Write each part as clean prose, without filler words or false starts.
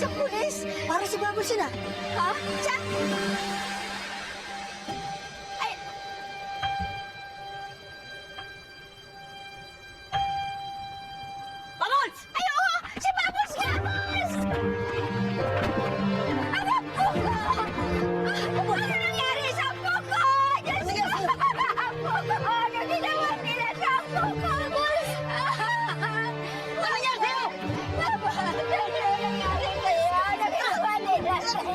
sa pulis para si Bubbles sila. Ha? Siya? Ay! Bubbles! Ay, oo! Si Bubbles nga! Bubbles! Ang apo ko! Ano nangyari sa apo ko? Diyos ko! Apo ko! Ano ginawa nila sa apo ko? Bubbles! Ano nangyari sa'yo? Bubbles! Ano nangyari sa'yo? Ano ginawa nila sa'yo?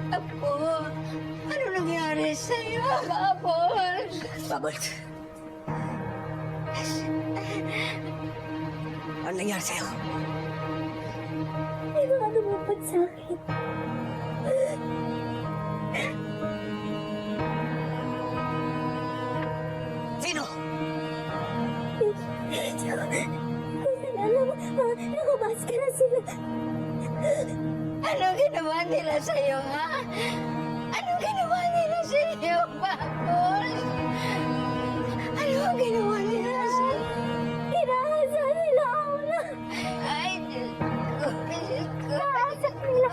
Apo, ano nangyari sa'yo, Bubbles? Bubbles. Ano nangyari sa'yo? May mga lumapad sa akin. Sino? Hindi ko alam. Nakamaskara sila. Ano ginawa nila sa'yo, ha? Ano ginawa nila sa'yo, Bubbles? Ano ginawa nila sa'yo? Kinahasa nila ako na. Ay, Diyos ko. Diyos ko. Kinahasa nila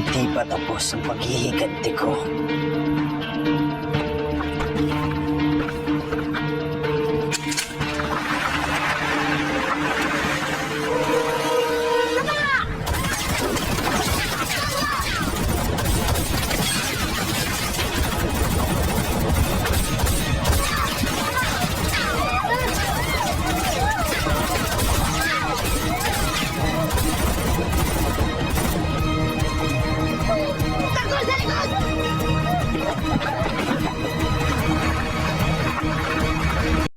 Di pa tapos ang paghihiganti ko.